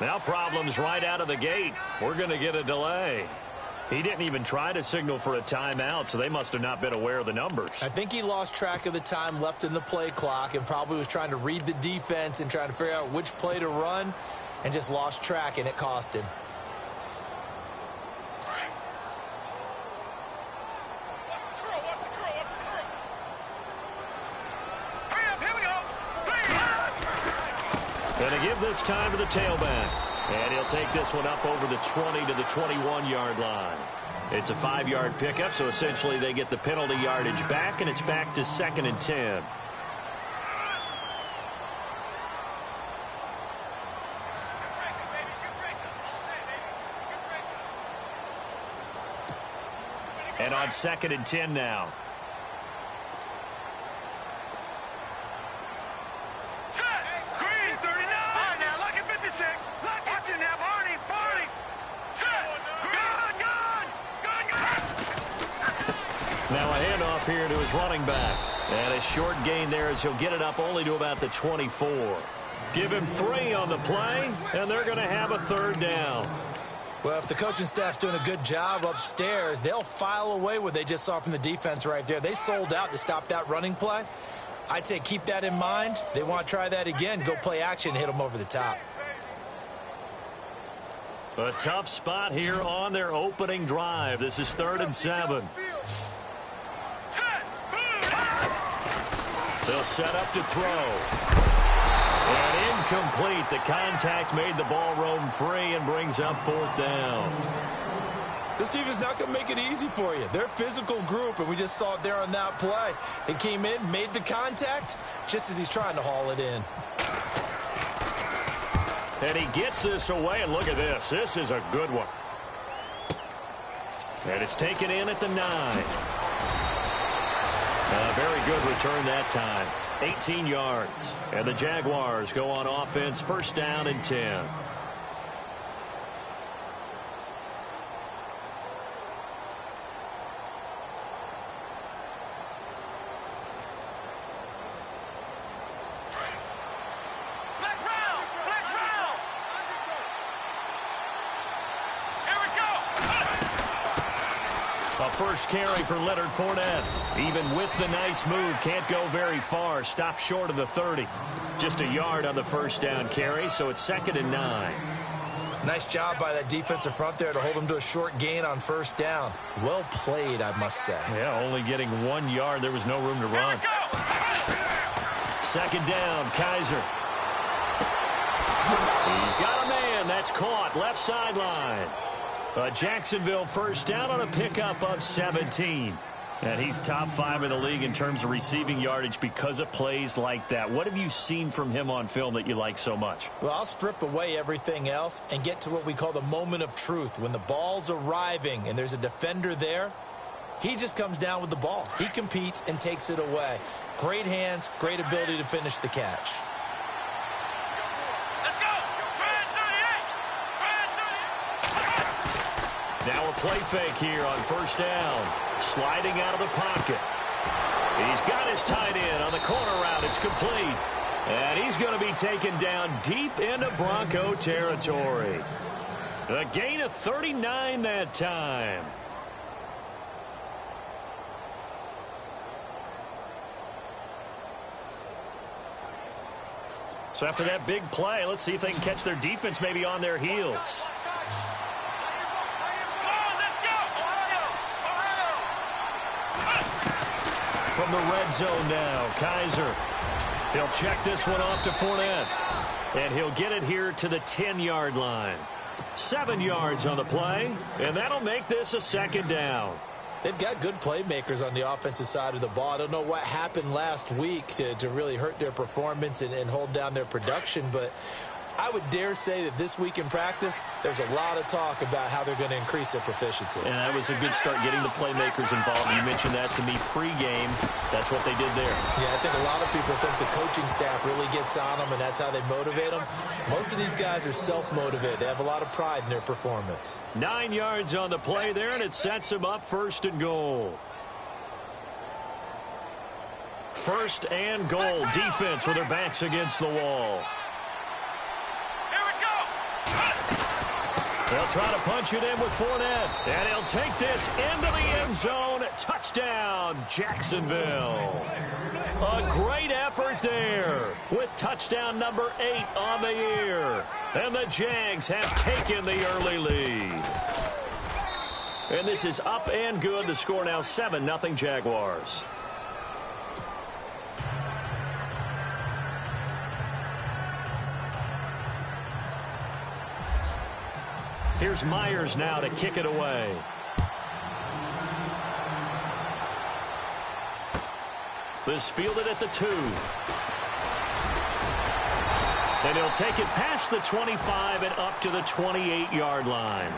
Now problems right out of the gate. We're going to get a delay. He didn't even try to signal for a timeout, so they must have not been aware of the numbers. I think he lost track of the time left in the play clock and probably was trying to read the defense and trying to figure out which play to run and just lost track, and it cost him. Going to give this time to the tailback. And he'll take this one up over the 20 to the 21-yard line. It's a 5-yard pickup, so essentially they get the penalty yardage back, and it's back to 2nd and 10. And on 2nd and 10 now. Now a handoff here to his running back. And a short gain there as he'll get it up only to about the 24. Give him 3 on the play, and they're going to have a 3rd down. Well, if the coaching staff's doing a good job upstairs, they'll file away what they just saw from the defense right there. They sold out to stop that running play. I'd say keep that in mind. They want to try that again. Go play action, hit them over the top. A tough spot here on their opening drive. This is 3rd and 7. They'll set up to throw. And incomplete. The contact made the ball roam free and brings up 4th down. This team is not going to make it easy for you. They're a physical group, and we just saw it there on that play. It came in, made the contact, just as he's trying to haul it in. And he gets this away, and look at this. This is a good one. And it's taken in at the 9. A very good return that time. 18 yards. And the Jaguars go on offense, 1st down and 10. First carry for Leonard Fournette. Even with the nice move, can't go very far. Stopped short of the 30. Just a yard on the 1st down carry, so it's 2nd and 9. Nice job by that defensive front there to hold him to a short gain on 1st down. Well played, I must say. Yeah, only getting 1 yard. There was no room to run. 2nd down, Kaiser. He's got a man. That's caught. Left sideline. A Jacksonville 1st down on a pickup of 17. And he's top 5 in the league in terms of receiving yardage because of plays like that. What have you seen from him on film that you like so much? Well, I'll strip away everything else and get to what we call the moment of truth. When the ball's arriving and there's a defender there, he just comes down with the ball. He competes and takes it away. Great hands, great ability to finish the catch. Now a play fake here on 1st down. Sliding out of the pocket. He's got his tight end on the corner route. It's complete. And he's going to be taken down deep into Bronco territory. A gain of 39 that time. So after that big play, let's see if they can catch their defense maybe on their heels. From the red zone now, Kaiser. He'll check this one off to Fournette. And he'll get it here to the 10-yard line. 7 yards on the play, and that'll make this a 2nd down. They've got good playmakers on the offensive side of the ball. I don't know what happened last week to really hurt their performance and hold down their production, but I would dare say that this week in practice, there's a lot of talk about how they're going to increase their proficiency. And that was a good start, getting the playmakers involved. You mentioned that to me pregame. That's what they did there. Yeah, I think a lot of people think the coaching staff really gets on them, and that's how they motivate them. Most of these guys are self-motivated. They have a lot of pride in their performance. 9 yards on the play there, and it sets them up 1st and goal. 1st and goal. Defense with their backs against the wall. They'll try to punch it in with Fournette. And he'll take this into the end zone. Touchdown, Jacksonville. A great effort there with touchdown number 8 on the year. And the Jags have taken the early lead. And this is up and good. The score now 7-0 Jaguars. Here's Myers now to kick it away. This fielded at the 2. And he'll take it past the 25 and up to the 28-yard line.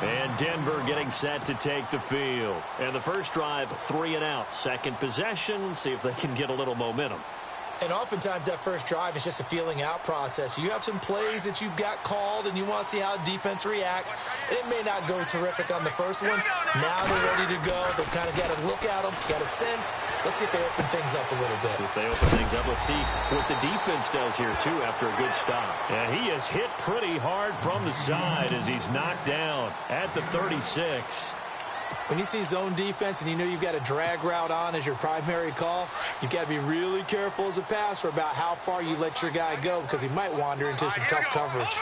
And Denver getting set to take the field. And the first drive, 3 and out. Second possession, see if they can get a little momentum. And oftentimes that first drive is just a feeling out process. You have some plays that you've got called and you want to see how the defense reacts. It may not go terrific on the first one. Now they're ready to go. They've kind of got to look at them, got a sense. Let's see if they open things up a little bit. See if they open things up. Let's see what the defense does here, too, after a good stop. And he is hit pretty hard from the side as he's knocked down at the 36. When you see zone defense and you know you've got a drag route on as your primary call, you've got to be really careful as a passer about how far you let your guy go because he might wander into some tough coverage.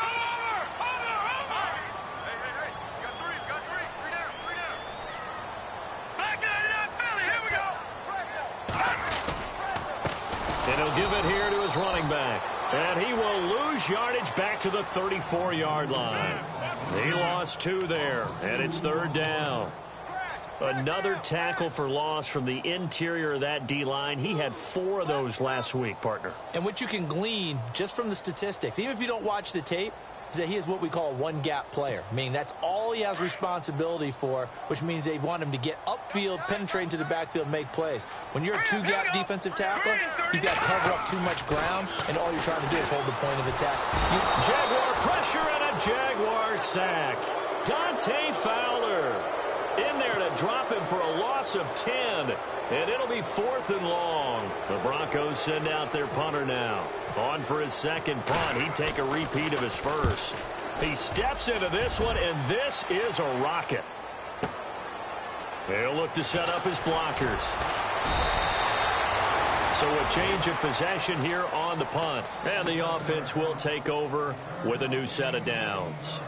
And he'll give it here to his running back. And he will lose yardage back to the 34-yard line. He lost 2 there, and it's 3rd down. Another tackle for loss from the interior of that D-line. He had 4 of those last week, partner. And what you can glean just from the statistics, even if you don't watch the tape, is that he is what we call a one-gap player. I mean, that's all he has responsibility for, which means they want him to get upfield, penetrate into the backfield, make plays. When you're a 2-gap defensive tackle, you've got to cover up too much ground, and all you're trying to do is hold the point of attack. Jaguar pressure and a Jaguar sack. Dante Fowler in there to drop him for a loss of 10. And it'll be 4th and long. The Broncos send out their punter now. On for his second punt. He'd take a repeat of his first. He steps into this one, and this is a rocket. They'll look to set up his blockers. So a change of possession here on the punt. And the offense will take over with a new set of downs.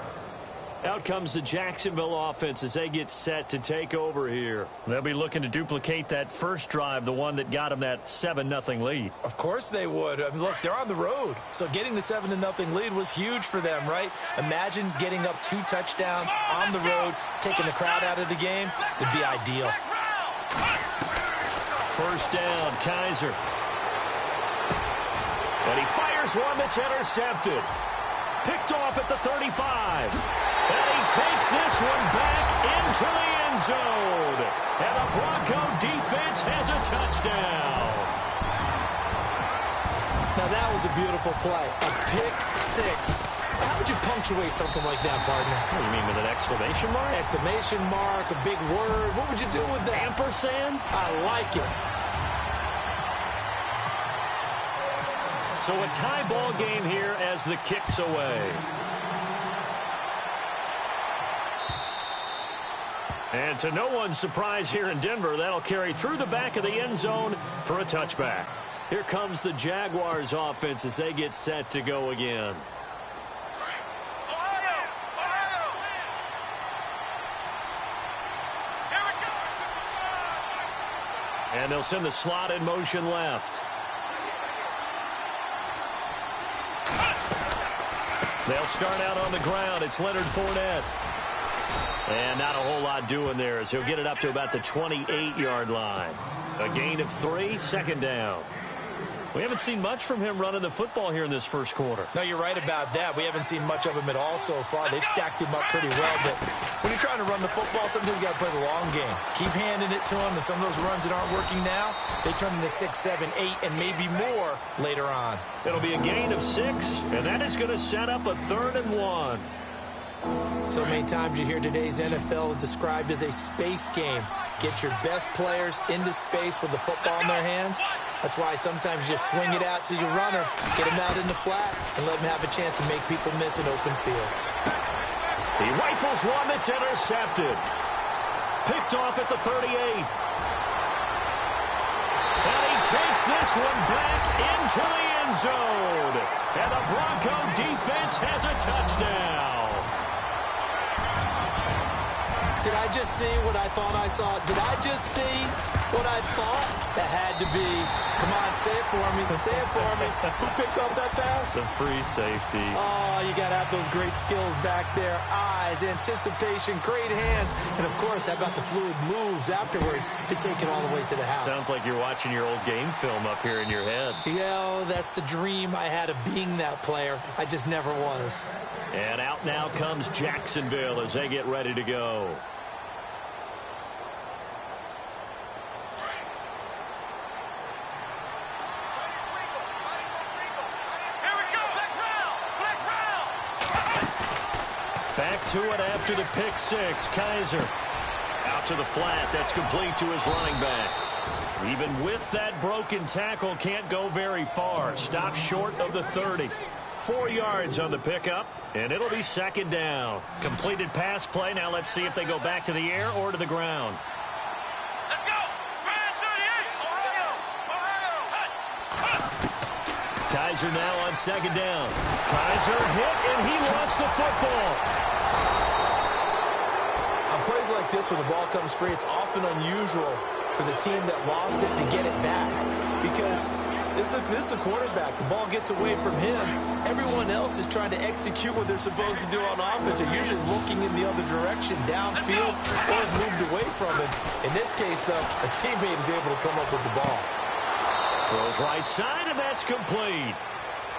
Out comes the Jacksonville offense as they get set to take over here. They'll be looking to duplicate that first drive, the one that got them that 7-0 lead. Of course they would. I mean, look, they're on the road. So getting the 7-0 lead was huge for them, right? Imagine getting up 2 touchdowns on the road, taking the crowd out of the game. It'd be ideal. First down, Kaiser. And he fires one that's intercepted. Picked off at the 35. And he takes this one back into the end zone. And the Bronco defense has a touchdown. Now that was a beautiful play. A pick 6. How would you punctuate something like that, partner? What do you mean, with an exclamation mark? Exclamation mark, a big word. What would you do with that? Ampersand? I like it. So a tie ball game here as the kick's away. And to no one's surprise here in Denver, that'll carry through the back of the end zone for a touchback. Here comes the Jaguars offense as they get set to go again. And they'll send the slot in motion left. They'll start out on the ground. It's Leonard Fournette. And not a whole lot doing there as he'll get it up to about the 28-yard line. A gain of 3, 2nd down. We haven't seen much from him running the football here in this first quarter. No, you're right about that. We haven't seen much of him at all so far. They've stacked him up pretty well. But when you're trying to run the football, sometimes you got to play the long game. Keep handing it to him, and some of those runs that aren't working now, they turn into 6, 7, 8, and maybe more later on. It'll be a gain of 6, and that is going to set up a 3rd and 1. So many times you hear today's NFL described as a space game. Get your best players into space with the football in their hands. That's why sometimes you just swing it out to your runner, get him out in the flat, and let him have a chance to make people miss an open field. He rifles one that's intercepted. Picked off at the 38. And he takes this one back into the end zone. And the Bronco defense has a touchdown. Did I just see what I thought I saw? Did I just see what I thought? That had to be. Come on, say it for me. Say it for me. Who picked up that pass? The free safety. Oh, you got to have those great skills back there. Eyes, anticipation, great hands. And, of course, how about the fluid moves afterwards to take it all the way to the house? Sounds like you're watching your old game film up here in your head. Yeah, that's the dream I had of being that player. I just never was. And out now comes Jacksonville as they get ready to go. Back to it after the pick six. Kaiser out to the flat. That's complete to his running back. Even with that broken tackle, can't go very far. Stopped short of the 30. 4 yards on the pickup, and it'll be second down. Completed pass play. Now let's see if they go back to the air or to the ground. Let's go! Ryan 38! Ohio! Kaiser now on second down. Kaiser hit, and he lost the football. On plays like this, when the ball comes free, it's often unusual for the team that lost it to get it back. Because this is the quarterback. The ball gets away from him. Everyone else is trying to execute what they're supposed to do on offense. They're usually looking in the other direction, downfield, or have moved away from it. In this case, though, a teammate is able to come up with the ball. Throws right side, and that's complete.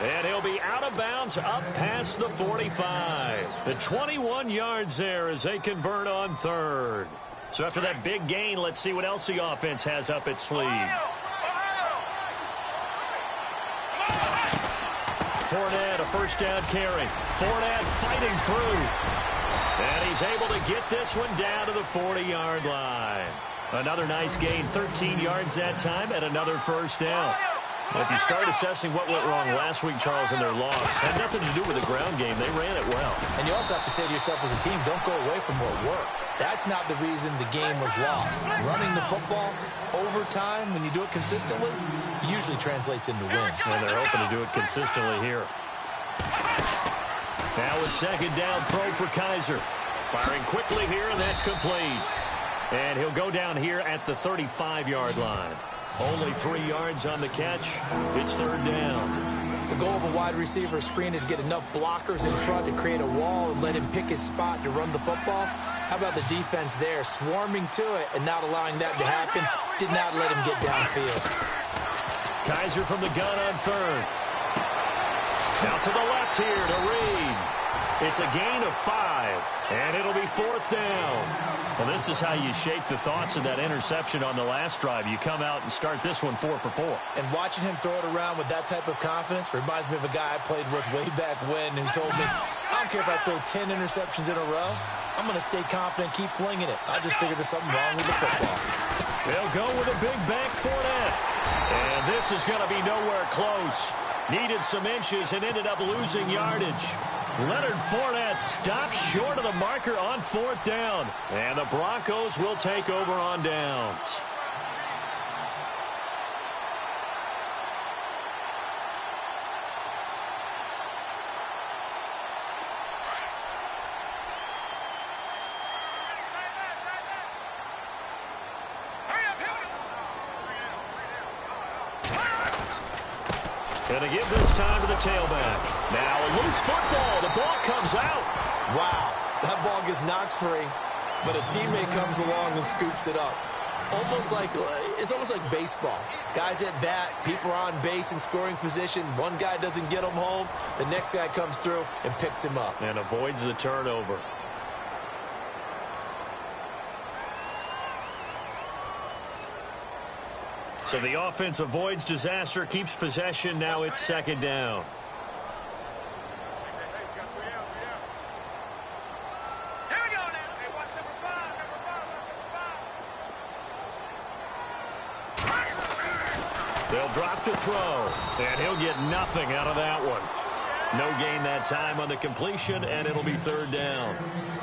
And he'll be out of bounds up past the 45. The 21 yards there as they convert on third. So after that big gain, let's see what else the offense has up its sleeve. Fournette, a first down carry. Fournette fighting through. And he's able to get this one down to the 40-yard line. Another nice gain, 13 yards that time, and another first down. Now, if you start assessing what went wrong last week, Charles, in their loss, had nothing to do with the ground game. They ran it well. And you also have to say to yourself as a team, don't go away from what worked. That's not the reason the game was lost. Running the football over time, when you do it consistently, usually translates into wins. And they're hoping to do it consistently here. Now a second down throw for Kaiser. Firing quickly here, and that's complete. And he'll go down here at the 35-yard line. Only 3 yards on the catch. It's third down. The goal of a wide receiver screen is get enough blockers in front to create a wall and let him pick his spot to run the football. How about the defense there, swarming to it and not allowing that to happen? Did not let him get downfield. Kaiser from the gun on third. Out to the left here to Reed. It's a gain of 5, and it'll be fourth down. Well, this is how you shake the thoughts of that interception on the last drive. You come out and start this one 4 for 4. And watching him throw it around with that type of confidence reminds me of a guy I played with way back when who told me, I don't care if I throw 10 interceptions in a row. I'm going to stay confident, keep flinging it. I just figured there's something wrong with the football. They'll go with a big bank Fournette. And this is going to be nowhere close. Needed some inches and ended up losing yardage. Leonard Fournette stops short of the marker on fourth down. And the Broncos will take over on downs. Going to give this time to the tailback. Now a loose football. The ball comes out. Wow, that ball gets knocked free, but a teammate comes along and scoops it up. It's almost like baseball. Guys at bat, people are on base in scoring position. One guy doesn't get him home. The next guy comes through and picks him up. And avoids the turnover. So the offense avoids disaster, keeps possession. Now it's second down. Here we go now. Hey, watch number 5. They'll drop to throw, and he'll get nothing out of that one. No gain that time on the completion, and it'll be third down.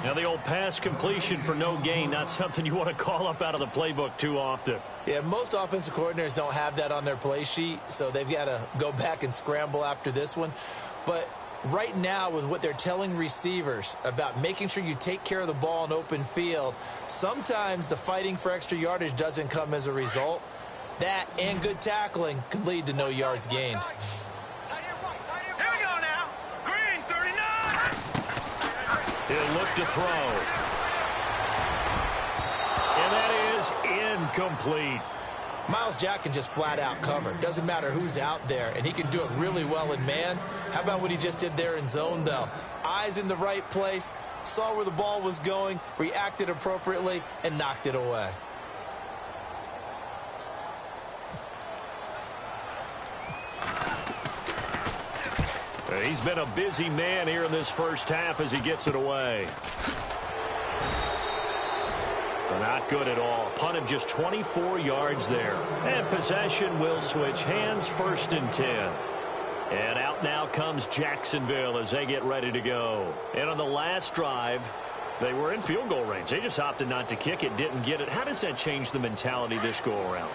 Now, the old pass completion for no gain, not something you want to call up out of the playbook too often. Yeah, most offensive coordinators don't have that on their play sheet, so they've got to go back and scramble after this one. But right now, with what they're telling receivers about making sure you take care of the ball in open field, sometimes the fighting for extra yardage doesn't come as a result. That and good tackling could lead to no yards gained. Here we go now. Green, 39. He'll look to throw. And that is incomplete. Myles Jack can just flat out cover. Doesn't matter who's out there, and he can do it really well in man. How about what he just did there in zone, though? Eyes in the right place, saw where the ball was going, reacted appropriately, and knocked it away. He's been a busy man here in this first half as he gets it away. Not good at all. Punt of just 24 yards there. And possession will switch hands, 1st and 10. And out now comes Jacksonville as they get ready to go. And on the last drive, they were in field goal range. They just opted not to kick it, didn't get it. How does that change the mentality this go around?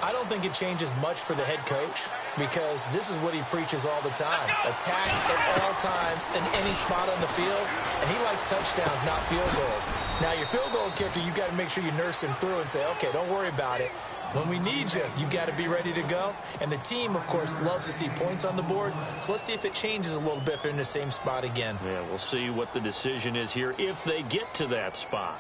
I don't think it changes much for the head coach because this is what he preaches all the time. Attack at all times in any spot on the field, and he likes touchdowns, not field goals. Now, your field goal kicker, you've got to make sure you nurse him through and say, okay, don't worry about it. When we need you, you've got to be ready to go. And the team, of course, loves to see points on the board. So let's see if it changes a little bit if they're in the same spot again. Yeah, we'll see what the decision is here if they get to that spot.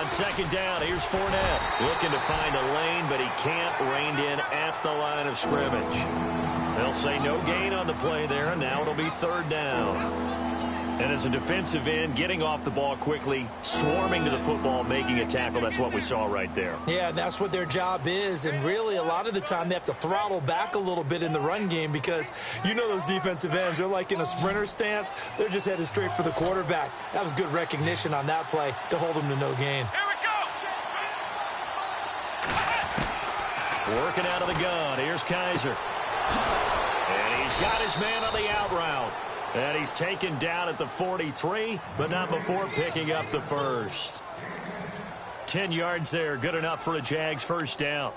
Second down, here's Fournette. Looking to find a lane, but he can't. Reined in at the line of scrimmage. They'll say no gain on the play there, and now it'll be third down. And as a defensive end, getting off the ball quickly, swarming to the football, making a tackle, that's what we saw right there. Yeah, that's what their job is. And really, a lot of the time, they have to throttle back a little bit in the run game because you know those defensive ends, they're like in a sprinter stance. They're just headed straight for the quarterback. That was good recognition on that play to hold them to no gain. Working out of the gun. Here's Kaiser. And he's got his man on the out route. And he's taken down at the 43, but not before picking up the first. 10 yards there. Good enough for a Jags first down.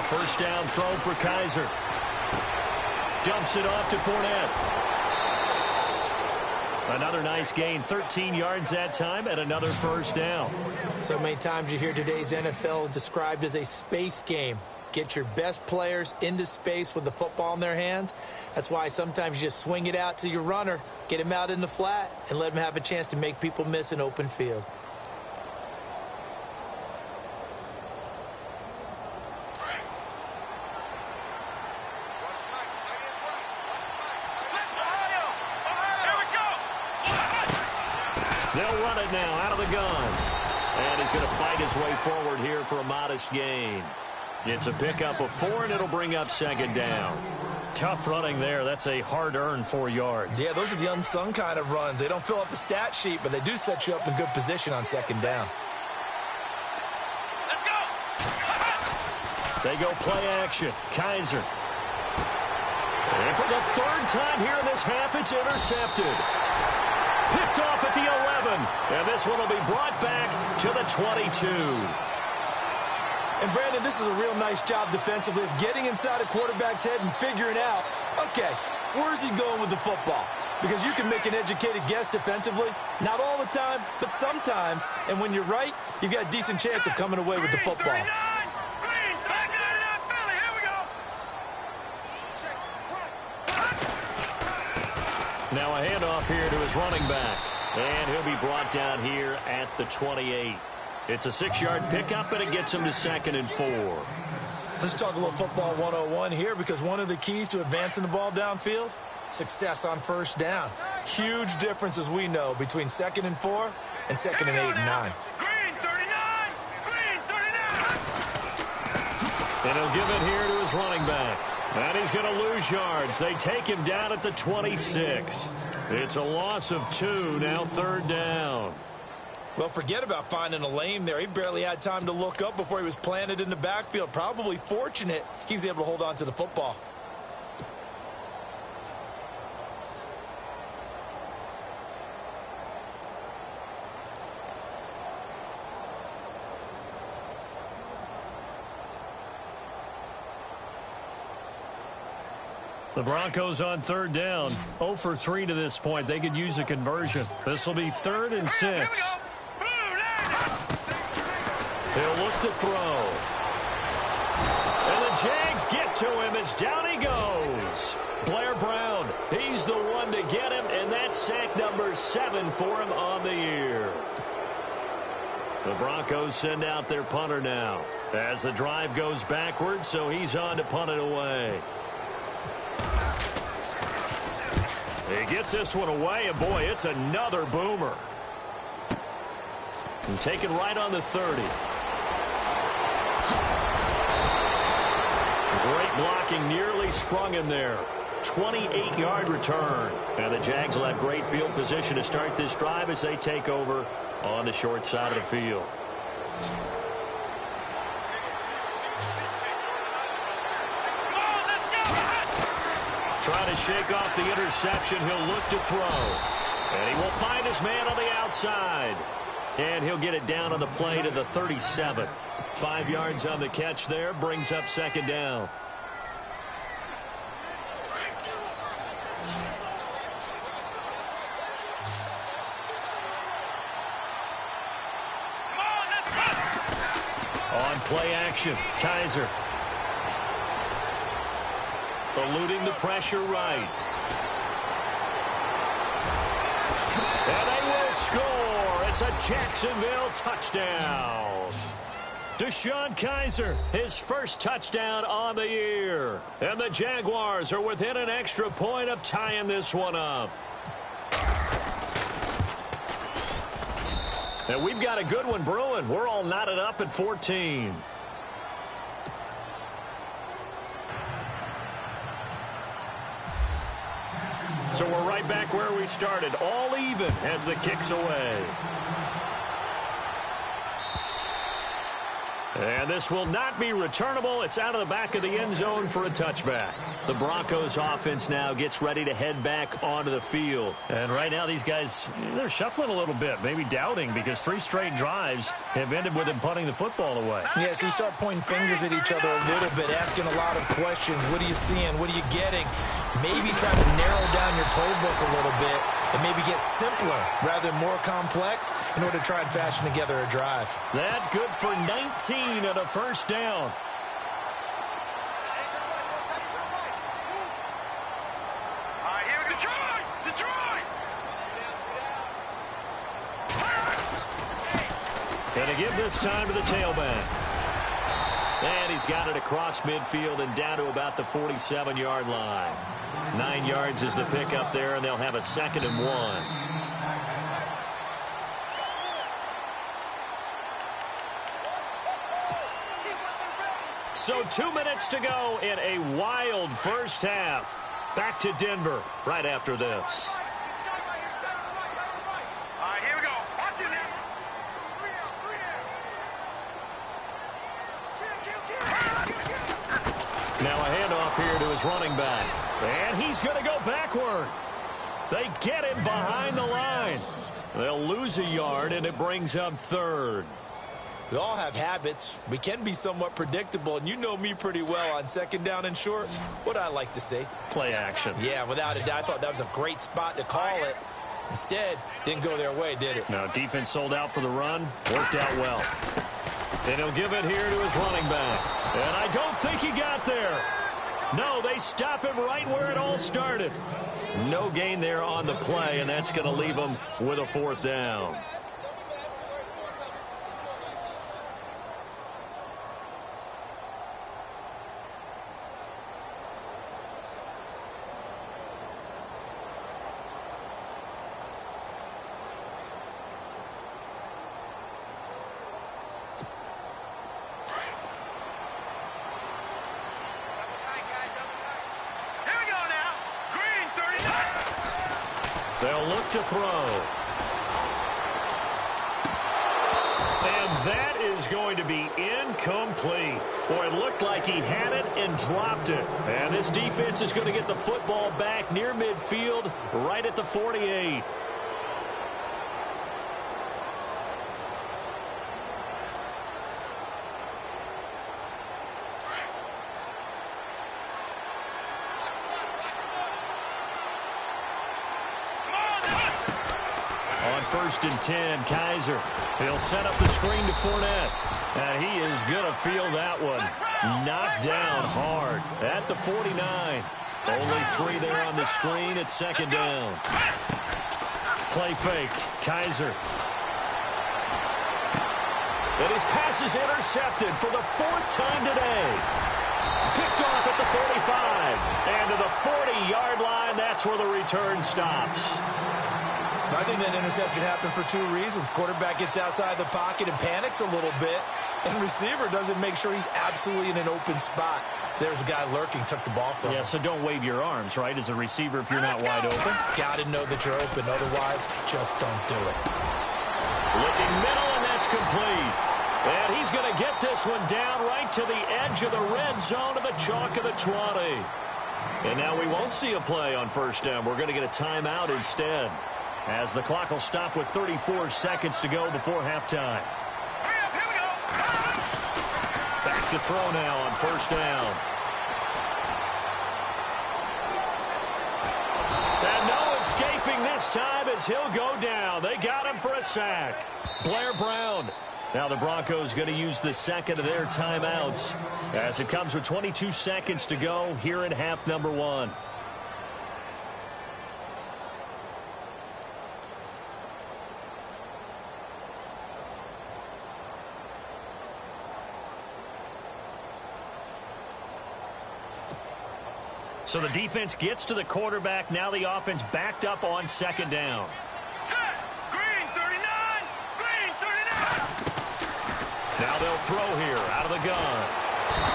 First down throw for Kaiser. Dumps it off to Fournette. Another nice gain, 13 yards that time, and another first down. So many times you hear today's NFL described as a space game. Get your best players into space with the football in their hands. That's why sometimes you just swing it out to your runner, get him out in the flat, and let him have a chance to make people miss an open field. They'll run it now out of the gun. And he's going to fight his way forward here for a modest gain. It's a pickup of 4, and it'll bring up second down. Tough running there. That's a hard-earned 4 yards. Yeah, those are the unsung kind of runs. They don't fill up the stat sheet, but they do set you up in good position on second down. Let's go. They go play action. Kaiser. And for the third time here in this half, it's intercepted. Picked off at the 11. And this one will be brought back to the 22. And, Brandon, this is a real nice job defensively of getting inside a quarterback's head and figuring out, okay, where's he going with the football? Because you can make an educated guess defensively. Not all the time, but sometimes. And when you're right, you've got a decent chance of coming away with the football. Now a handoff here to his running back. And he'll be brought down here at the 28. It's a 6-yard pickup, and it gets him to 2nd and 4. Let's talk a little football 101 here, because one of the keys to advancing the ball downfield, success on first down. Huge difference, as we know, between 2nd and 4 and 2nd and 8 and 9. Green 39! Green 39! And he'll give it here to his running back. And he's going to lose yards. They take him down at the 26. It's a loss of 2, now 3rd down. Well, forget about finding a lane there. He barely had time to look up before he was planted in the backfield. Probably fortunate he was able to hold on to the football. The Broncos on 3rd down. 0 for 3 to this point. They could use a conversion. This will be 3rd and 6. He'll look to throw. And the Jags get to him as down he goes. Blair Brown, he's the one to get him, and that's sack number 7 for him on the year. The Broncos send out their punter now as the drive goes backwards, so he's on to punt it away. He gets this one away, and boy, it's another boomer. And taken right on the 30. Great blocking, nearly sprung him there. 28-yard return. And the Jags will have great field position to start this drive as they take over on the short side of the field. Trying to shake off the interception. He'll look to throw. And he will find his man on the outside. And he'll get it down on the play to the 37. 5 yards on the catch there. Brings up 2nd down. On play action, Kaiser. Eluding the pressure right. And they will score. It's a Jacksonville touchdown. DeShone Kizer, his first touchdown on the year. And the Jaguars are within an extra point of tying this one up. And we've got a good one brewing. We're all knotted up at 14. So we're right back where we started, all even as the kick's away. And this will not be returnable. It's out of the back of the end zone for a touchback. The Broncos offense now gets ready to head back onto the field. And right now these guys, they're shuffling a little bit, maybe doubting, because 3 straight drives have ended with them punting the football away. Yeah, so you start pointing fingers at each other a little bit, asking a lot of questions. What are you seeing? What are you getting? Maybe try to narrow down your playbook a little bit and maybe get simpler rather than more complex in order to try and fashion together a drive. That good for 19 on a first down. All right, here we go. Detroit! Gonna give this time to the tailback. And he's got it across midfield and down to about the 47-yard line. 9 yards is the pickup there, and they'll have a 2nd and 1. So 2 minutes to go in a wild first half. Back to Denver right after this. All right, here we go. Watch it now. Now a handoff here to his running back. And he's going to go backward. They get him behind the line. They'll lose a yard, and it brings up 3rd. We all have habits. We can be somewhat predictable, and you know me pretty well on 2nd down and short. What I like to say? Play action. Yeah, without a doubt. I thought that was a great spot to call it. Instead, didn't go their way, did it? Now defense sold out for the run. Worked out well. And he'll give it here to his running back. And I don't think he got there. No, they stop him right where it all started. No gain there on the play, and that's going to leave him with a 4th down. to throw. And that is going to be incomplete. Boy, it looked like he had it and dropped it. And this defense is going to get the football back near midfield, right at the 48. On 1st and 10, Kaiser. He'll set up the screen to Fournette. And he is going to feel that one. Knocked down hard at the 49. Only 3 there on the screen at 2nd down. Play fake. Kaiser. And his pass is intercepted for the 4th time today. Picked off at the 45. And to the 40-yard line, that's where the return stops. I think that interception happened for 2 reasons. Quarterback gets outside the pocket and panics a little bit, and receiver doesn't make sure he's absolutely in an open spot. So there's a guy lurking, took the ball from him. Yeah, so don't wave your arms, right, as a receiver if you're not wide open. Got to know that you're open. Otherwise, just don't do it. Looking middle, and that's complete. And he's going to get this one down right to the edge of the red zone of the chalk of the 20. And now we won't see a play on 1st down. We're going to get a timeout instead, as the clock will stop with 34 seconds to go before halftime. Here we go. Back to throw now on 1st down. And no escaping this time as he'll go down. They got him for a sack. Blair Brown. Now the Broncos going to use the 2nd of their timeouts as it comes with 22 seconds to go here in half number 1. So the defense gets to the quarterback. Now the offense backed up on 2nd down. Set. Green 39. Green 39. Now they'll throw here out of the gun.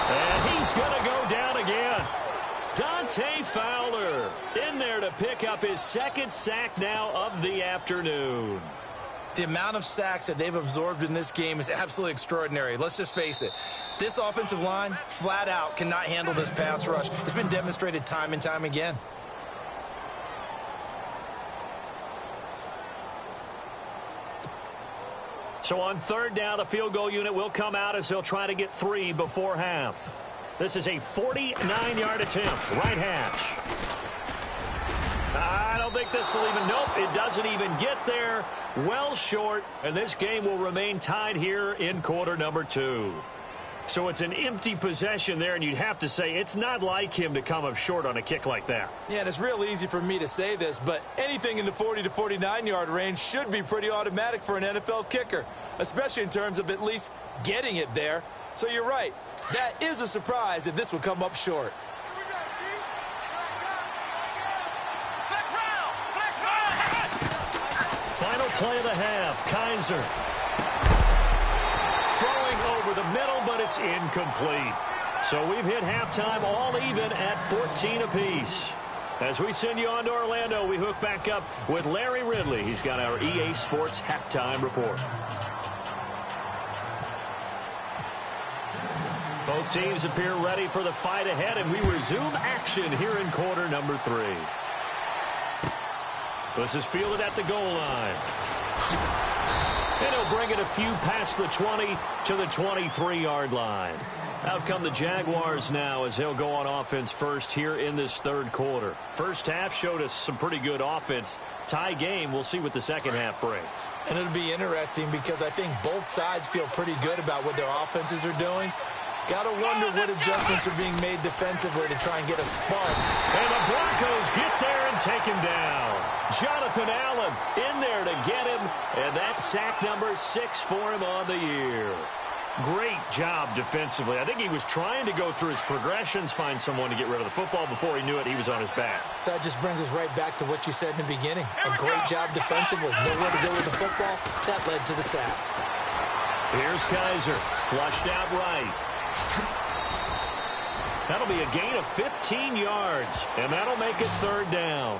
And he's going to go down again. Dante Fowler in there to pick up his 2nd sack now of the afternoon. The amount of sacks that they've absorbed in this game is absolutely extraordinary. Let's just face it. This offensive line, flat out, cannot handle this pass rush. It's been demonstrated time and time again. So on 3rd down, the field goal unit will come out as they'll try to get 3 before half. This is a 49-yard attempt. Right hash. I don't think this will even, nope, it doesn't even get there. Well short, and this game will remain tied here in quarter number 2. So it's an empty possession there, and you'd have to say it's not like him to come up short on a kick like that. Yeah, and it's real easy for me to say this, but anything in the 40 to 49-yard range should be pretty automatic for an NFL kicker, especially in terms of at least getting it there. So you're right. That is a surprise that this would come up short. Final play of the half. Kaiser throwing over the middle, but it's incomplete. So we've hit halftime all even at 14 apiece. As we send you on to Orlando, we hook back up with Larry Ridley. He's got our EA Sports halftime report. Both teams appear ready for the fight ahead, and we resume action here in quarter number 3. This is fielded at the goal line. And he'll bring it a few past the 20 to the 23-yard line. Out come the Jaguars now as they'll go on offense first here in this 3rd quarter. First half showed us some pretty good offense. Tie game, we'll see what the second half brings. And it'll be interesting because I think both sides feel pretty good about what their offenses are doing. Got to wonder what adjustments are being made defensively to try and get a spark. And the Broncos get there and take him down. Jonathan Allen in there to get him, and that's sack number 6 for him on the year. Great job defensively. I think he was trying to go through his progressions, find someone to get rid of the football. Before he knew it, he was on his back. So that just brings us right back to what you said in the beginning. A great job defensively. Nowhere to go with the football. That led to the sack. Here's Kaiser. Flushed out right. That'll be a gain of 15 yards, and that'll make it 3rd down.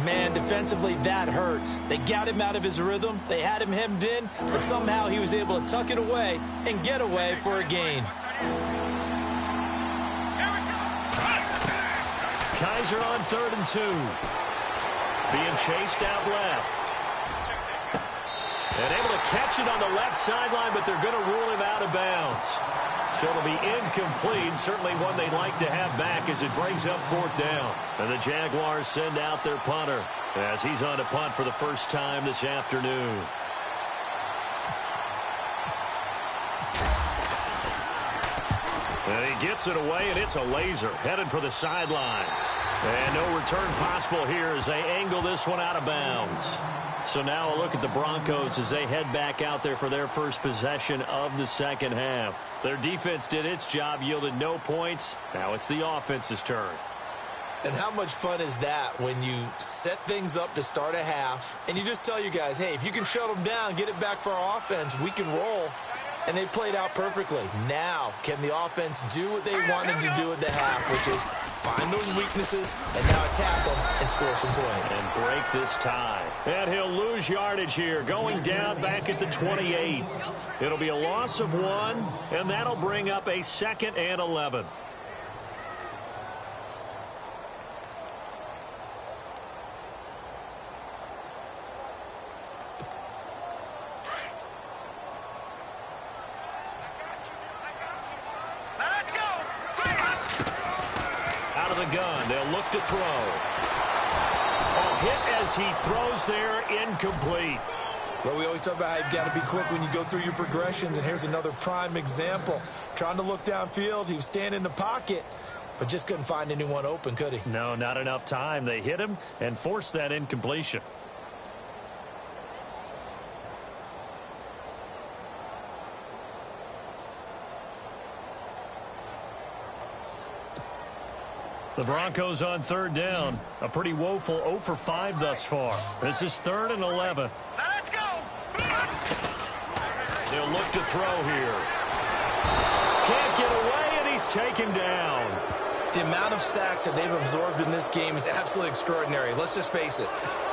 Man, defensively, that hurts. They got him out of his rhythm. They had him hemmed in, but somehow he was able to tuck it away and get away for a gain. Kaiser on 3rd and 2. Being chased out left. And able to catch it on the left sideline, but they're going to rule him out of bounds. So it'll be incomplete, certainly one they'd like to have back as it brings up 4th down. And the Jaguars send out their punter as he's on to punt for the first time this afternoon. And he gets it away, and it's a laser headed for the sidelines. And no return possible here as they angle this one out of bounds. So now a look at the Broncos as they head back out there for their first possession of the second half. Their defense did its job, yielded no points. Now it's the offense's turn. And how much fun is that when you set things up to start a half and you just tell you guys, hey, if you can shut them down, get it back for our offense, we can roll. And they played out perfectly. Now, can the offense do what they wanted to do at the half, which is find those weaknesses and now attack them and score some points. And break this tie. And he'll lose yardage here, going down back at the 28. It'll be a loss of 1, and that'll bring up a 2nd and 11. Gun. They'll look to throw. A hit as he throws there, incomplete. Well, we always talk about how you've got to be quick when you go through your progressions, and here's another prime example. Trying to look downfield, he was standing in the pocket, but just couldn't find anyone open, could he? No, not enough time. They hit him and forced that incompletion. The Broncos on 3rd down. A pretty woeful 0 for 5 thus far. This is 3rd and 11. Let's go. They'll look to throw here. Can't get away, and he's taken down. The amount of sacks that they've absorbed in this game is absolutely extraordinary. Let's just face it.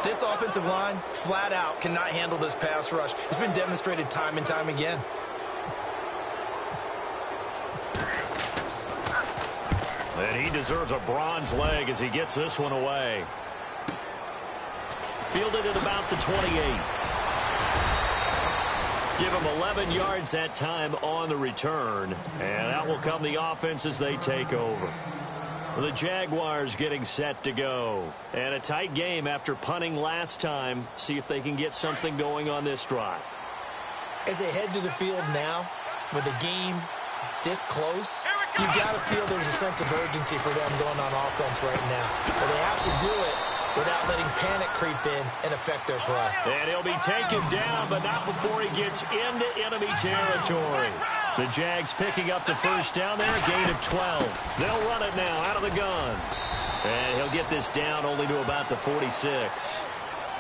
This offensive line, flat out, cannot handle this pass rush. It's been demonstrated time and time again. And he deserves a bronze leg as he gets this one away. Fielded at about the 28. Give him 11 yards that time on the return. And out will come the offense as they take over. The Jaguars getting set to go. And a tight game after punting last time. See if they can get something going on this drive. As they head to the field now, with the game this close, you've got to feel there's a sense of urgency for them going on offense right now. But they have to do it without letting panic creep in and affect their play. And he'll be taken down, but not before he gets into enemy territory. The Jags picking up the first down there, gain of 12. They'll run it now out of the gun. And he'll get this down only to about the 46.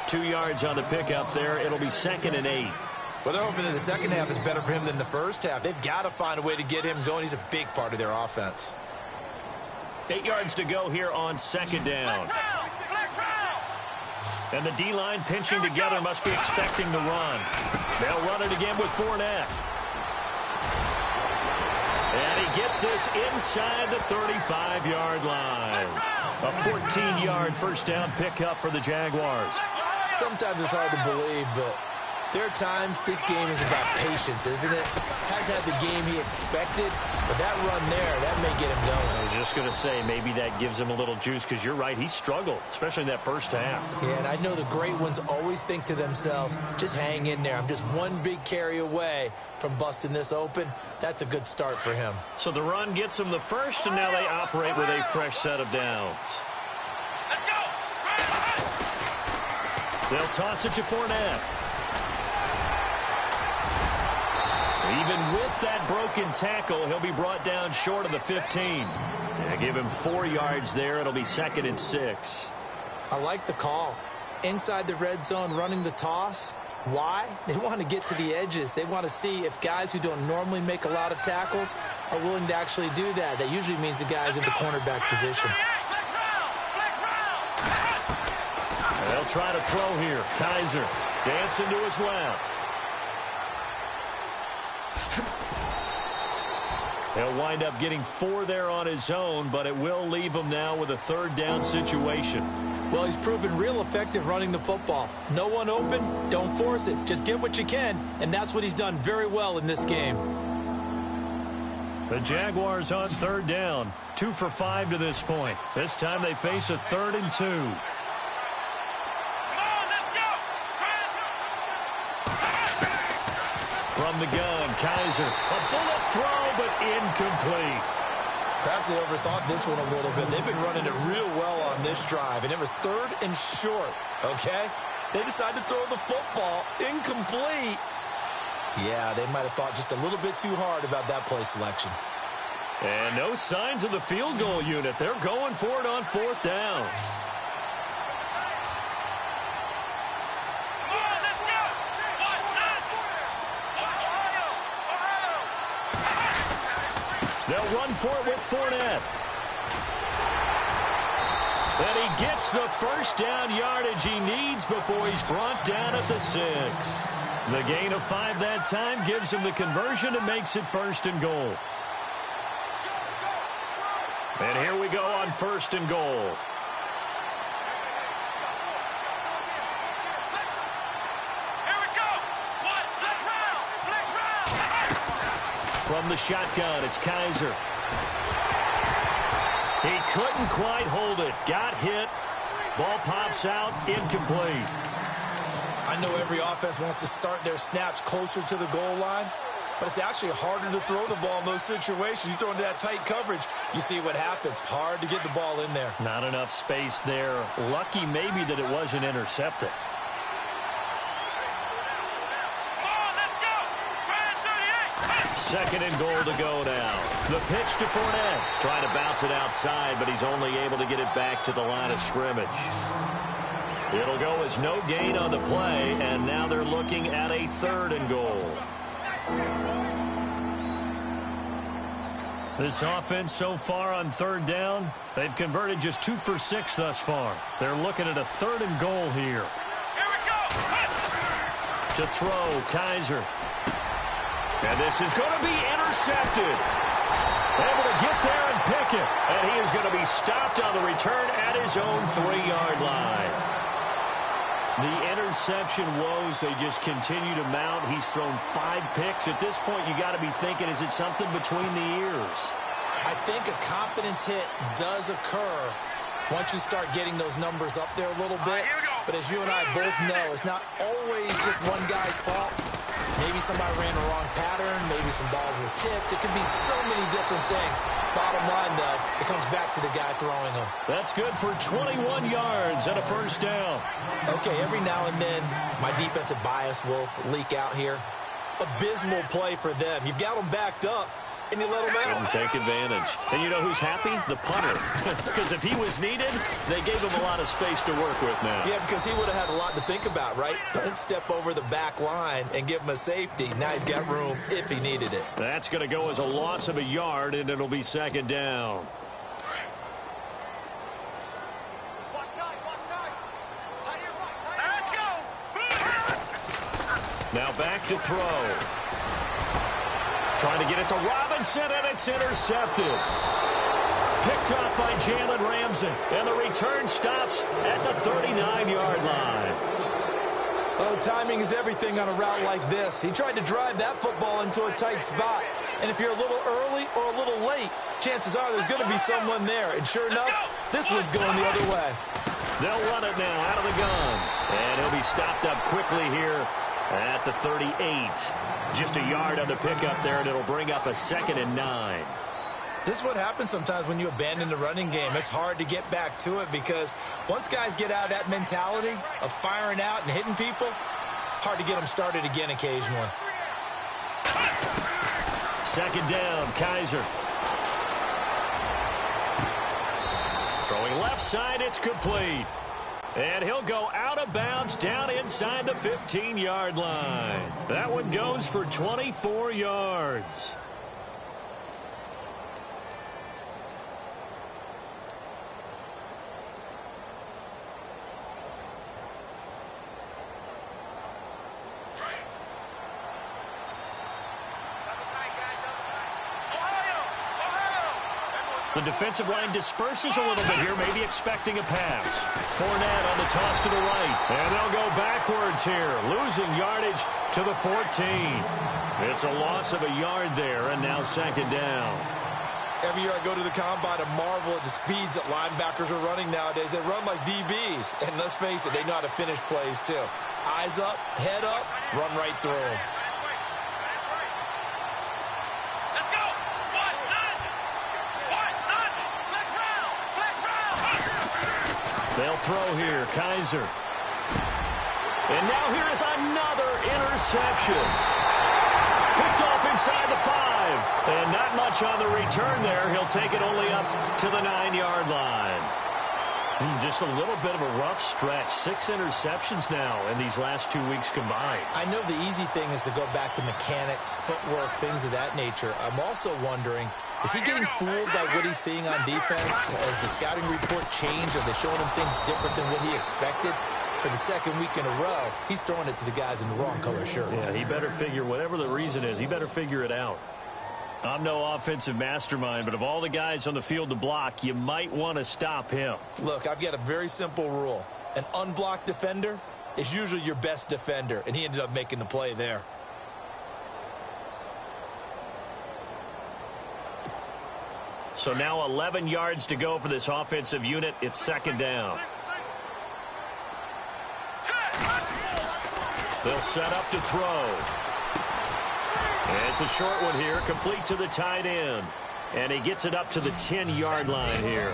2 yards on the pickup there. It'll be 2nd and 8. Well, they're hoping that the second half is better for him than the first half. They've got to find a way to get him going. He's a big part of their offense. 8 yards to go here on 2nd down. And the D-line pinching together, must be expecting to run. They'll run it again with Fournette. And he gets this inside the 35-yard line. A 14-yard first down pickup for the Jaguars. Sometimes it's hard to believe, but there are times this game is about patience, isn't it? Has had the game he expected, but that run there, that may get him going. I was just going to say, maybe that gives him a little juice, because you're right, he struggled, especially in that first half. Yeah, and I know the great ones always think to themselves, just hang in there. I'm just one big carry away from busting this open. That's a good start for him. So the run gets him the first, and now they operate with a fresh set of downs. Let's go. They'll toss it to Fournette. Even with that broken tackle, he'll be brought down short of the 15. And give him 4 yards there. It'll be 2nd and 6. I like the call. Inside the red zone, running the toss. Why? They want to get to the edges. They want to see if guys who don't normally make a lot of tackles are willing to actually do that. That usually means the guys in the cornerback position. try to throw here. Kaiser dancing to his left. He'll wind up getting 4 there on his own, but it will leave him now with a third down situation. Well, he's proven real effective running the football. No one open, don't force it. Just get what you can, and that's what he's done very well in this game. The Jaguars on third down. 2 for 5 to this point. This time they face a 3rd and 2. From the gun, Kaiser. A bullet throw, but incomplete. Perhaps they overthought this one a little bit. They've been running it real well on this drive, and it was 3rd and short, okay? They decided to throw the football incomplete. Yeah, they might have thought just a little bit too hard about that play selection. And no signs of the field goal unit. They're going for it on 4th down. They'll run for it with Fournette. And he gets the first down yardage he needs before he's brought down at the 6. The gain of 5 that time gives him the conversion and makes it 1st and goal. And here we go on 1st and goal. From the shotgun, it's Kaiser. He couldn't quite hold it. Got hit. Ball pops out. Incomplete. I know every offense wants to start their snaps closer to the goal line, but it's actually harder to throw the ball in those situations. You throw into that tight coverage, you see what happens. Hard to get the ball in there. Not enough space there. Lucky maybe that it wasn't intercepted. Second and goal to go now. The pitch to Fournette. Trying to bounce it outside, but he's only able to get it back to the line of scrimmage. It'll go as no gain on the play, and now they're looking at a 3rd and goal. This offense so far on 3rd down, they've converted just 2 for 6 thus far. They're looking at a 3rd and goal here. Here we go. To throw, Kaiser. And this is going to be intercepted. Able to get there and pick it. And he is going to be stopped on the return at his own 3-yard line. The interception woes, they just continue to mount. He's thrown 5 picks. At this point, you got to be thinking, is it something between the ears? I think a confidence hit does occur once you start getting those numbers up there a little bit. But as you and I both know, it's not always just one guy's fault. Maybe somebody ran the wrong pattern. Maybe some balls were tipped. It could be so many different things. Bottom line, though, it comes back to the guy throwing them. That's good for 21 yards and a 1st down. Okay, every now and then, my defensive bias will leak out here. Abysmal play for them. You've got them backed up, and you let them out. Didn't take advantage. And you know who's happy? The punter. Because if he was needed, they gave him a lot of space to work with now. Yeah, because he would have had a lot to think about, right? Don't step over the back line and give him a safety. Now he's got room if he needed it. That's going to go as a loss of a yard, and it'll be 2nd down. Let's go. Now back to throw. Trying to get it to Robinson, and it's intercepted. Picked up by Jalen Ramsey, and the return stops at the 39-yard line. Oh, timing is everything on a route like this. He tried to drive that football into a tight spot. And if you're a little early or a little late, chances are there's going to be someone there. And sure enough, this one's going the other way. They'll run it now out of the gun. And he'll be stopped up quickly here at the 38. Just a yard on the pickup there, and it'll bring up a 2nd and 9. This is what happens sometimes when you abandon the running game. It's hard to get back to it because once guys get out of that mentality of firing out and hitting people, hard to get them started again occasionally. 2nd down, Kaiser. Throwing left side, it's complete. And he'll go out of bounds down inside the 15-yard line. That one goes for 24 yards. The defensive line disperses a little bit here, maybe expecting a pass. Fournette on the toss to the right. And they'll go backwards here, losing yardage to the 14. It's a loss of a yard there, and now second down. Every year I go to the combine and marvel at the speeds that linebackers are running nowadays. They run like DBs. And let's face it, they know how to finish plays too. Eyes up, head up, run right through them. They'll throw here, Kaiser. And now here is another interception. Picked off inside the 5. And not much on the return there. He'll take it only up to the 9-yard line. Just a little bit of a rough stretch. 6 interceptions now in these last 2 weeks combined. I know the easy thing is to go back to mechanics, footwork, things of that nature. I'm also wondering, is he getting fooled by what he's seeing on defense? Has the scouting report changed? Are they showing him things different than what he expected? For the second week in a row, he's throwing it to the guys in the wrong color shirts. Yeah, he better figure, whatever the reason is, he better figure it out. I'm no offensive mastermind, but of all the guys on the field to block, you might want to stop him. Look, I've got a very simple rule. An unblocked defender is usually your best defender, and he ended up making the play there. So now 11 yards to go for this offensive unit. It's second down. They'll set up to throw. And it's a short one here, complete to the tight end. And he gets it up to the 10-yard line here.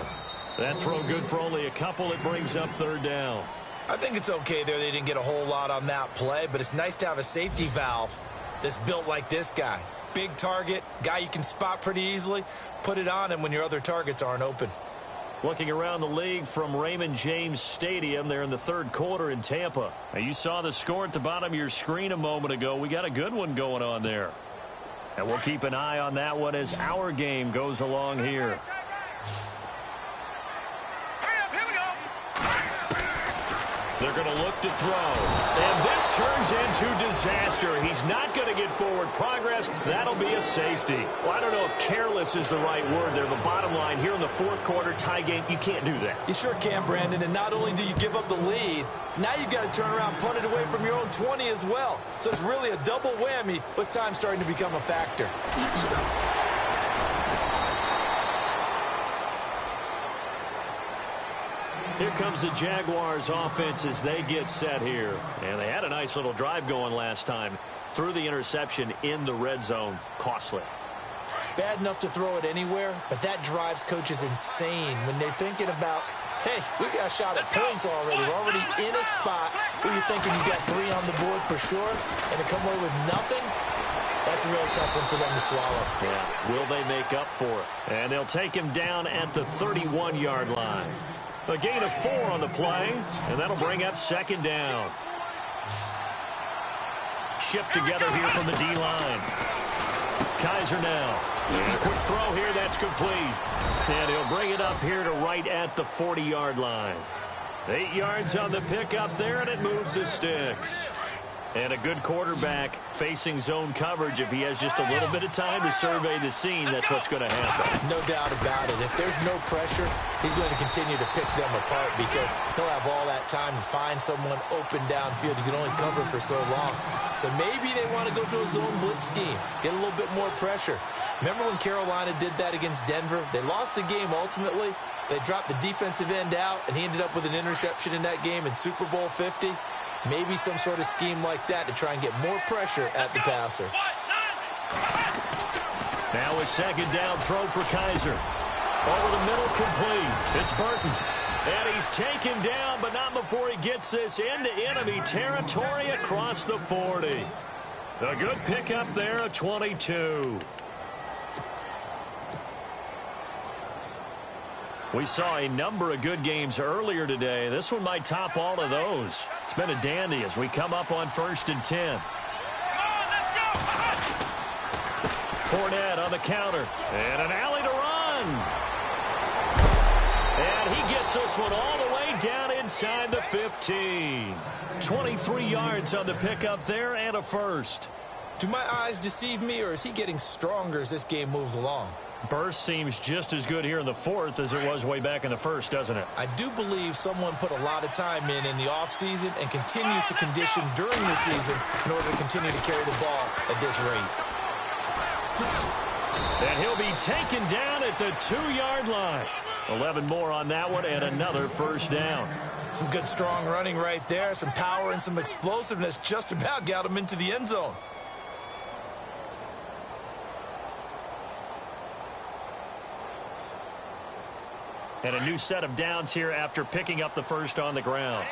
That throw good for only a couple. It brings up third down. I think it's okay there. They didn't get a whole lot on that play, but it's nice to have a safety valve that's built like this guy. Big target, guy you can spot pretty easily. Put it on him when your other targets aren't open. Looking around the league from Raymond James Stadium, they're in the third quarter in Tampa. Now, you saw the score at the bottom of your screen a moment ago. We got a good one going on there. And we'll keep an eye on that one as our game goes along here. They're going to look to throw. And this turns into disaster. He's not going to get forward progress. That'll be a safety. Well, I don't know if careless is the right word there, but bottom line, here in the fourth quarter, tie game, you can't do that. You sure can, Brandon. And not only do you give up the lead, now you've got to turn around, punt it away from your own 20 as well. So it's really a double whammy with time starting to become a factor. Here comes the Jaguars offense as they get set here. And they had a nice little drive going last time. Threw the interception in the red zone. Costly. Bad enough to throw it anywhere, but that drives coaches insane when they're thinking about, hey, we got a shot at points already. We're already in a spot where you're thinking you got 3 on the board for sure, and to come away with nothing, that's a real tough one for them to swallow. Yeah, will they make up for it? And they'll take him down at the 31-yard line. A gain of 4 on the play, and that'll bring up second down. Shift together here from the D-line. Kaiser now. And a quick throw here, that's complete. And he'll bring it up here to right at the 40-yard line. 8 yards on the pickup there, and it moves the sticks. And a good quarterback facing zone coverage. If he has just a little bit of time to survey the scene, that's what's going to happen. No doubt about it. If there's no pressure, he's going to continue to pick them apart because he'll have all that time to find someone open downfield. You can only cover for so long. So maybe they want to go to a zone blitz scheme, get a little bit more pressure. Remember when Carolina did that against Denver? They lost the game ultimately. They dropped the defensive end out, and he ended up with an interception in that game in Super Bowl 50. Maybe some sort of scheme like that to try and get more pressure at the passer. Now a second down throw for Kaiser. Over the middle, complete. It's Burton. And he's taken down, but not before he gets this into enemy territory across the 40. A good pickup there, a 22. We saw a number of good games earlier today. This one might top all of those. It's been a dandy as we come up on 1st and 10. Fournette on the counter. And an alley to run. And he gets this one all the way down inside the 15. 23 yards on the pickup there and a first. Do my eyes deceive me, or is he getting stronger as this game moves along? Burst seems just as good here in the fourth as it was way back in the first, doesn't it? I do believe someone put a lot of time in the offseason and continues to condition during the season in order to continue to carry the ball at this rate. And he'll be taken down at the 2-yard line. 11 more on that one and another first down. Some good strong running right there. Some power and some explosiveness just about got him into the end zone. And a new set of downs here after picking up the first on the ground.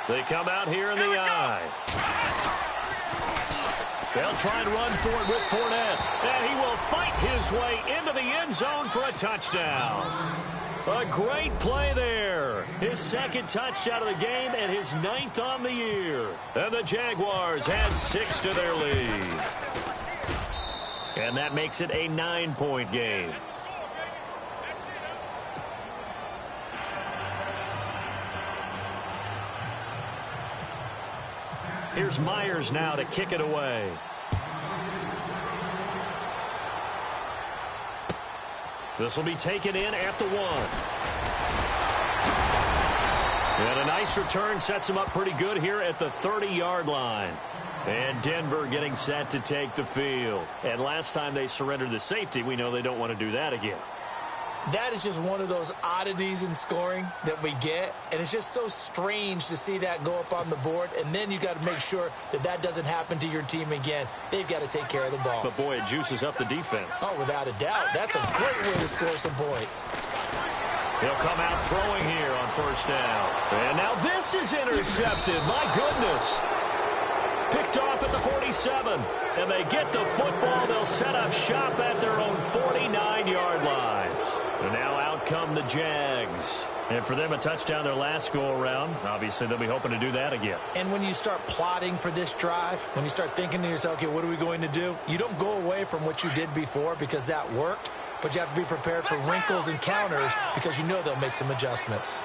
They come out here in the eye. They'll try and run for it with Fournette. And he will fight his way into the end zone for a touchdown. A great play there. His second touchdown of the game and his 9th on the year. And the Jaguars add 6 to their lead. And that makes it a 9-point game. Here's Myers now to kick it away. This will be taken in at the 1. And a nice return sets him up pretty good here at the 30-yard line. And Denver getting set to take the field. And last time they surrendered the safety, we know they don't want to do that again. That is just one of those oddities in scoring that we get, and it's just so strange to see that go up on the board, and then you got to make sure that that doesn't happen to your team again. They've got to take care of the ball. But, boy, it juices up the defense. Oh, without a doubt. That's a great way to score some points. He'll come out throwing here on first down. And now this is intercepted. My goodness. Picked off at the 47. And they get the football. They'll set up shop at their own 49-yard line. And now out come the Jags. And for them, a touchdown their last go-around. Obviously, they'll be hoping to do that again. And when you start plotting for this drive, when you start thinking to yourself, okay, what are we going to do? You don't go away from what you did before because that worked. But you have to be prepared for wrinkles and counters because you know they'll make some adjustments.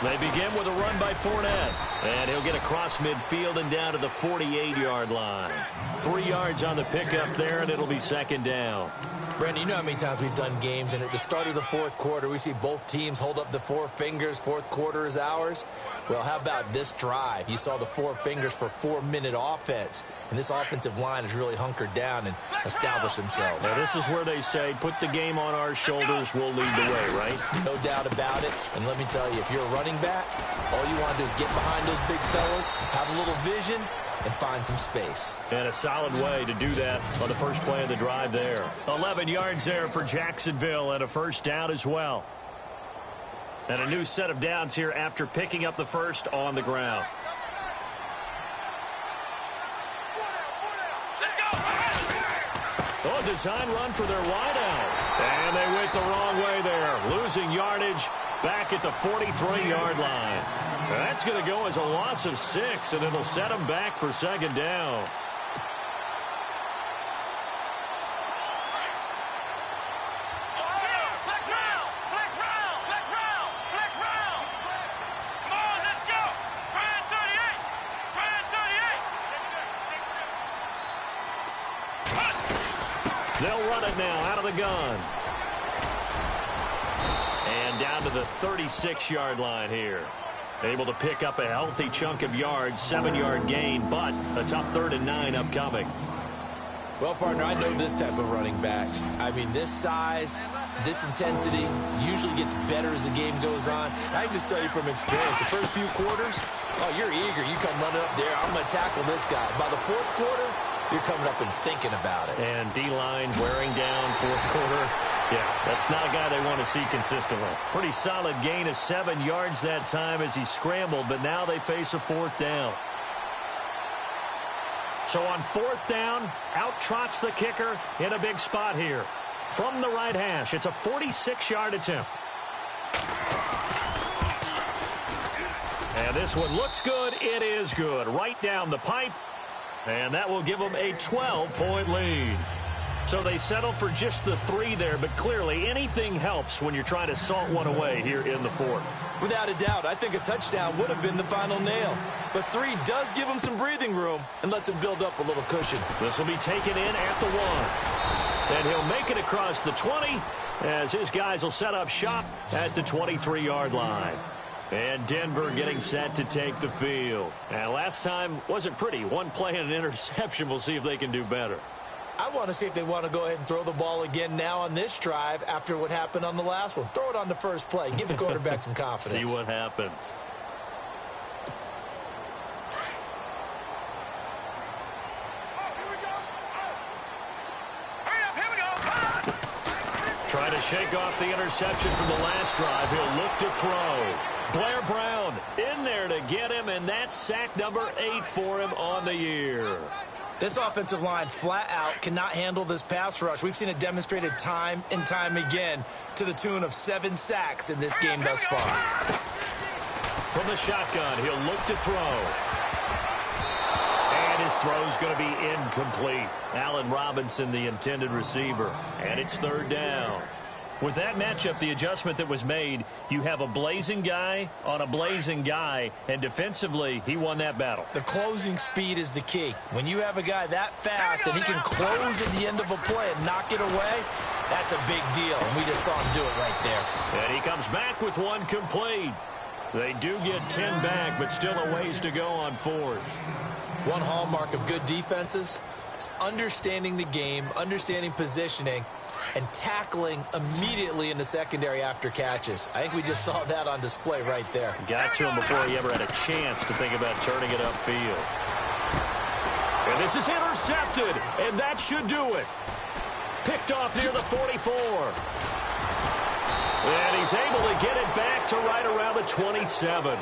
They begin with a run by Fournette. And he'll get across midfield and down to the 48-yard line. 3 yards on the pickup there, and it'll be second down. Brandon, you know how many times we've done games, and at the start of the fourth quarter, we see both teams hold up the 4 fingers, fourth quarter is ours. Well, how about this drive? You saw the 4 fingers for 4-minute offense, and this offensive line has really hunkered down and established themselves. Now, this is where they say, put the game on our shoulders, we'll lead the way, right? No doubt about it, and let me tell you, if you're a running back, all you want to do is get behind those big fellas, have a little vision, and find some space. And a solid way to do that on the first play of the drive there. 11 yards there for Jacksonville and a first down as well. And a new set of downs here after picking up the first on the ground. Oh, design run for their wideout. And they went the wrong way there. Losing yardage back at the 43-yard line. That's going to go as a loss of 6, and it'll set them back for second down. They'll run it now out of the gun. And down to the 36-yard line here. Able to pick up a healthy chunk of yards, 7-yard gain, but a tough 3rd and 9 upcoming. Well, partner, I know this type of running back. I mean, this size, this intensity usually gets better as the game goes on. I can just tell you from experience, the first few quarters, oh, you're eager. You come running up there, I'm going to tackle this guy. By the fourth quarter, you're coming up and thinking about it. And D-line wearing down fourth quarter. Yeah, that's not a guy they want to see consistently. Pretty solid gain of 7 yards that time as he scrambled, but now they face a 4th down. So on 4th down, out trots the kicker in a big spot here. From the right hash, it's a 46-yard attempt. And this one looks good. It is good. Right down the pipe. And that will give them a 12-point lead. So they settle for just the 3 there, but clearly anything helps when you're trying to salt one away here in the 4th. Without a doubt, I think a touchdown would have been the final nail. But 3 does give him some breathing room and lets him build up a little cushion. This will be taken in at the 1. And he'll make it across the 20 as his guys will set up shop at the 23-yard line. And Denver getting set to take the field. And last time wasn't pretty. 1 play and an interception. We'll see if they can do better. I want to see if they want to go ahead and throw the ball again now on this drive after what happened on the last one. Throw it on the first play. Give the quarterback some confidence. See what happens. Trying to shake off the interception from the last drive. He'll look to throw. Blair Brown in there to get him, and that's sack number 8 for him on the year. This offensive line flat out cannot handle this pass rush. We've seen it demonstrated time and time again to the tune of 7 sacks in this game thus far. From the shotgun, he'll look to throw. And his throw's going to be incomplete. Allen Robinson, the intended receiver. And it's 3rd down. With that matchup, the adjustment that was made, you have a blazing guy on a blazing guy, and defensively, he won that battle. The closing speed is the key. When you have a guy that fast and he can close at the end of a play and knock it away, that's a big deal, and we just saw him do it right there. And he comes back with 1 complete. They do get 10 back, but still a ways to go on 4th. One hallmark of good defenses is understanding the game, understanding positioning, and tackling immediately in the secondary after catches. I think we just saw that on display right there. Got to him before he ever had a chance to think about turning it upfield. And this is intercepted, and that should do it. Picked off near the 44. And he's able to get it back to right around the 27.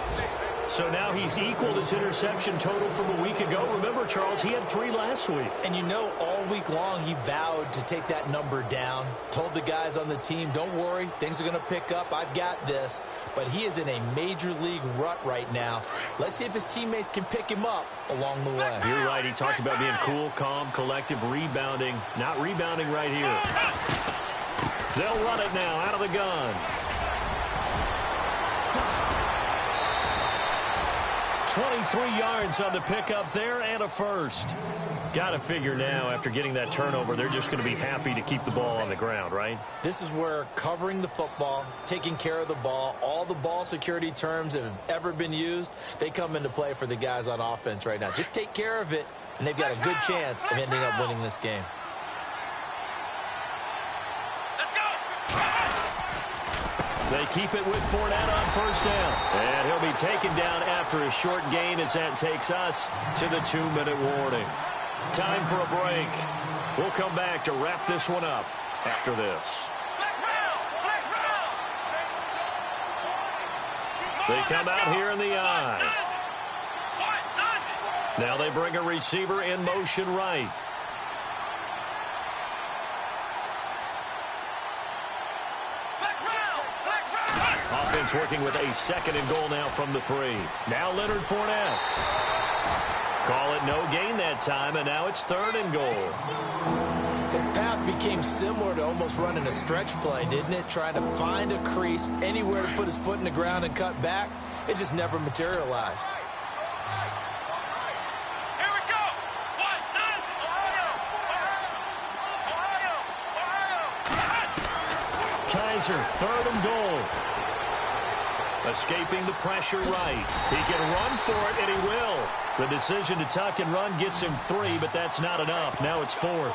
So now he's equaled his interception total from a week ago. Remember, Charles, he had 3 last week. And you know, all week long he vowed to take that number down. Told the guys on the team, don't worry, things are going to pick up. I've got this. But he is in a major league rut right now. Let's see if his teammates can pick him up along the way. You're right. He talked about being cool, calm, collective, rebounding. Not rebounding right here. They'll run it now out of the gun. 23 yards on the pickup there and a first. Got to figure now after getting that turnover, they're just going to be happy to keep the ball on the ground, right? This is where covering the football, taking care of the ball, all the ball security terms that have ever been used, they come into play for the guys on offense right now. Just take care of it, and they've got a good chance of ending up winning this game. They keep it with Fournette on 1st down. And he'll be taken down after a short gain as that takes us to the 2-minute warning. Time for a break. We'll come back to wrap this one up after this. They come out here in the eye. Now they bring a receiver in motion right. Offense working with a 2nd and goal now from the 3. Now Leonard Fournette. Call it no gain that time, and now it's 3rd and goal. His path became similar to almost running a stretch play, didn't it? Trying to find a crease, anywhere to put his foot in the ground and cut back. It just never materialized. Kaiser, 3rd and goal. Escaping the pressure right. He can run for it, and he will. The decision to tuck and run gets him 3, but that's not enough. Now it's 4th.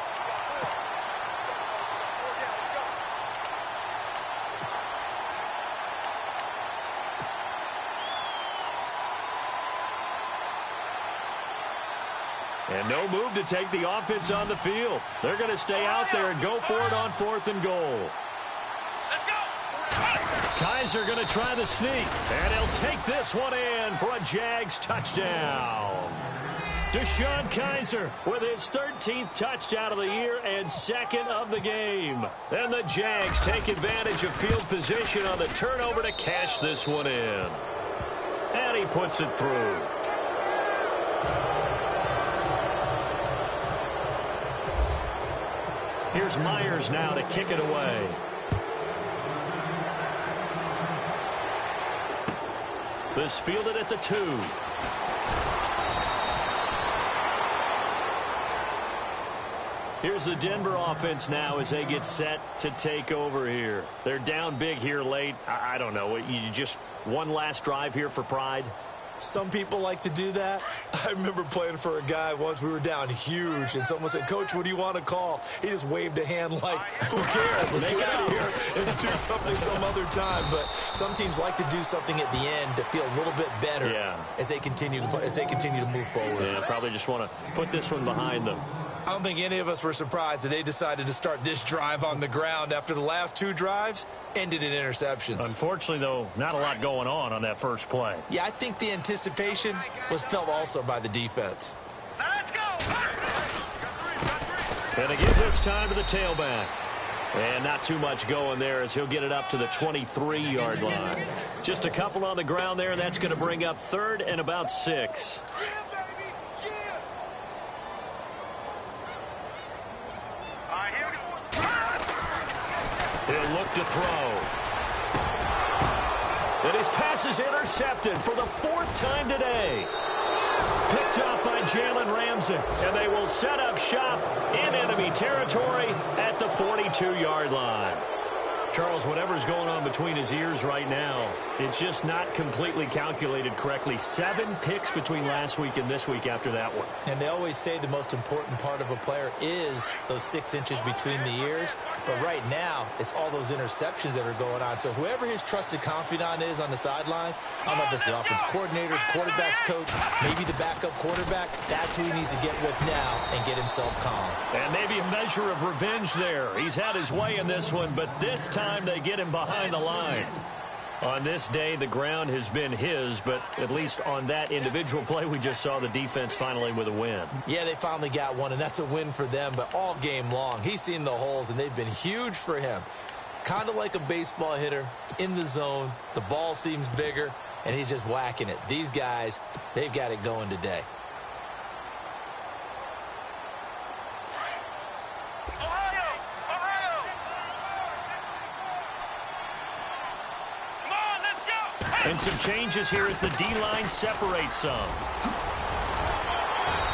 And no move to take the offense on the field. They're going to stay out there and go for it on 4th and goal. Kaiser going to try the sneak, and he'll take this one in for a Jags touchdown. DeShone Kizer with his 13th touchdown of the year and 2nd of the game. And the Jags take advantage of field position on the turnover to cash this one in. And he puts it through. Here's Myers now to kick it away. This fielded at the 2. Here's the Denver offense now as they get set to take over here. They're down big here late. I don't know. You just one last drive here for pride? Some people like to do that. I remember playing for a guy once. We were down huge, and someone said, "Coach, what do you want to call?" He just waved a hand like, who cares? Let's get out of here and do something some other time. But some teams like to do something at the end to feel a little bit better as they continue to move forward. Yeah, probably just want to put this one behind them. I don't think any of us were surprised that they decided to start this drive on the ground after the last 2 drives ended in interceptions. Unfortunately, though, not a lot going on that first play. Yeah, I think the anticipation was felt also by the defense. Now let's go. And they give this time to the tailback. And not too much going there as he'll get it up to the 23-yard line. Just a couple on the ground there, and that's going to bring up 3rd and about 6. He'll look to throw. And his pass is intercepted for the 4th time today. Picked up by Jalen Ramsey. And they will set up shop in enemy territory at the 42-yard line. Charles, whatever's going on between his ears right now, it's just not completely calculated correctly. 7 picks between last week and this week after that one. And they always say the most important part of a player is those 6 inches between the ears. But right now, it's all those interceptions that are going on. So whoever his trusted confidant is on the sidelines, I don't know if it's the offense coordinator, the quarterback's coach, maybe the backup quarterback, that's who he needs to get with now and get himself calm. And maybe a measure of revenge there. He's had his way in this one, but this time they get him behind the line. On this day, the ground has been his, but at least on that individual play, we just saw the defense finally with a win. Yeah, they finally got one, and that's a win for them, but all game long, he's seen the holes, and they've been huge for him. Kind of like a baseball hitter in the zone. The ball seems bigger, and he's just whacking it. These guys, they've got it going today. And some changes here as the D-line separates some.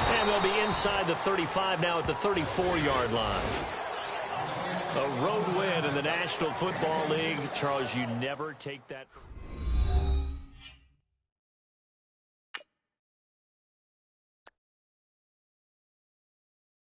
And they'll be inside the 35 now at the 34-yard line. A road win in the National Football League. Charles, you never take that for